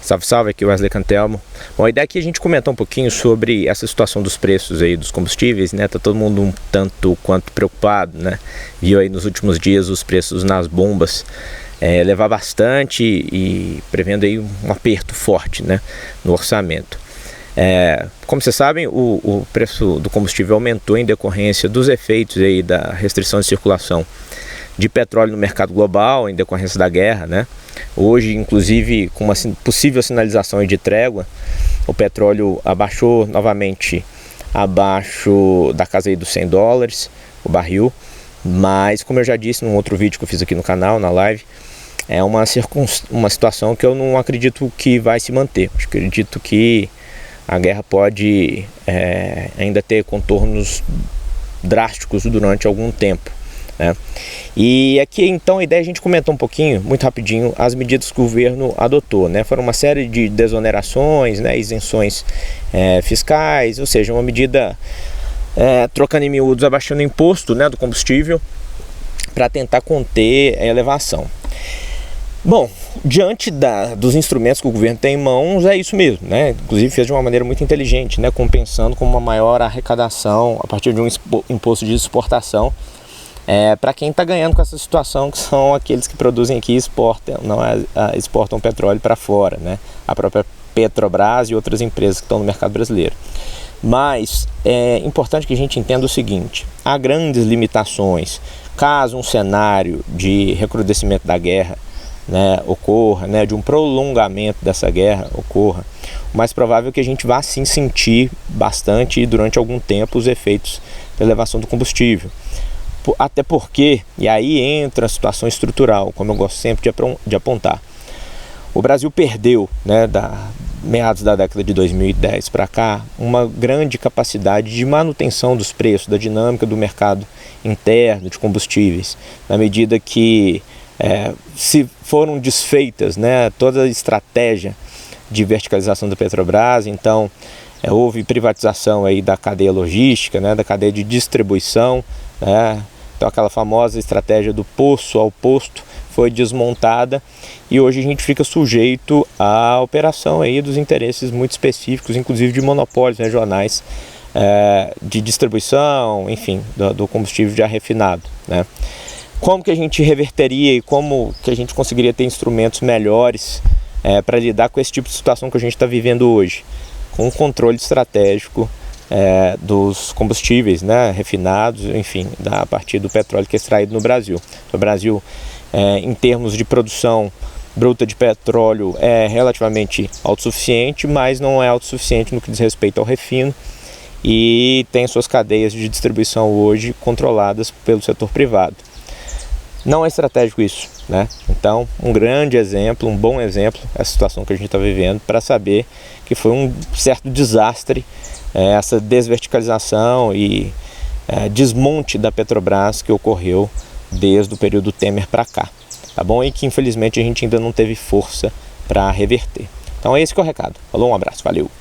Salve, salve, aqui é o Wesley Cantelmo. Bom, a ideia aqui é a gente comentar um pouquinho sobre essa situação dos preços aí dos combustíveis, né? Tá todo mundo um tanto quanto preocupado, né? Viu aí nos últimos dias os preços nas bombas elevar bastante e prevendo aí um aperto forte, né, no orçamento. Como vocês sabem, o preço do combustível aumentou em decorrência dos efeitos aí da restrição de circulação de petróleo no mercado global, em decorrência da guerra, né? Hoje, inclusive, com uma possível sinalização de trégua, o petróleo abaixou novamente abaixo da casa aí dos $100 o barril, mas, como eu já disse num outro vídeo que eu fiz aqui no canal, na live, é uma situação que eu não acredito que vai se manter. Eu acredito que a guerra pode ainda ter contornos drásticos durante algum tempo, né? E aqui então a ideia é a gente comentar um pouquinho, muito rapidinho, as medidas que o governo adotou, né? Foram uma série de desonerações, né, isenções fiscais, ou seja, uma medida trocando em miúdos, abaixando o imposto, né, do combustível para tentar conter a elevação. Bom, diante dos instrumentos que o governo tem em mãos, é isso mesmo, né? Inclusive fez de uma maneira muito inteligente, né? Compensando com uma maior arrecadação a partir de um imposto de exportação para quem está ganhando com essa situação, que são aqueles que produzem aqui e exportam, exportam petróleo para fora, né? A própria Petrobras e outras empresas que estão no mercado brasileiro. Mas é importante que a gente entenda o seguinte: há grandes limitações. Caso um cenário de recrudescimento da guerra, né, ocorra, né, de um prolongamento dessa guerra ocorra, o mais provável é que a gente vá sim sentir bastante e durante algum tempo os efeitos da elevação do combustível. Até porque, e aí entra a situação estrutural, como eu gosto sempre de apontar, o Brasil perdeu, né, meados da década de 2010 para cá, uma grande capacidade de manutenção dos preços, da dinâmica do mercado interno de combustíveis, na medida que se foram desfeitas, né, toda a estratégia de verticalização da Petrobras. Então houve privatização aí da cadeia logística, né, da cadeia de distribuição, né? Então aquela famosa estratégia do poço ao posto foi desmontada e hoje a gente fica sujeito à operação aí dos interesses muito específicos, inclusive de monopólios regionais de distribuição, enfim, do combustível já refinado, né? Como que a gente reverteria e como que a gente conseguiria ter instrumentos melhores para lidar com esse tipo de situação que a gente está vivendo hoje? Com um controle estratégico dos combustíveis, né, refinados, enfim, a partir do petróleo que é extraído no Brasil. O Brasil, em termos de produção bruta de petróleo, é relativamente autossuficiente, mas não é autossuficiente no que diz respeito ao refino e tem suas cadeias de distribuição hoje controladas pelo setor privado. Não é estratégico isso, né? Então, um grande exemplo, um bom exemplo, é a situação que a gente está vivendo, para saber que foi um certo desastre essa desverticalização e desmonte da Petrobras que ocorreu desde o período Temer para cá, tá bom? E que infelizmente a gente ainda não teve força para reverter. Então é esse que é o recado. Falou, um abraço, valeu!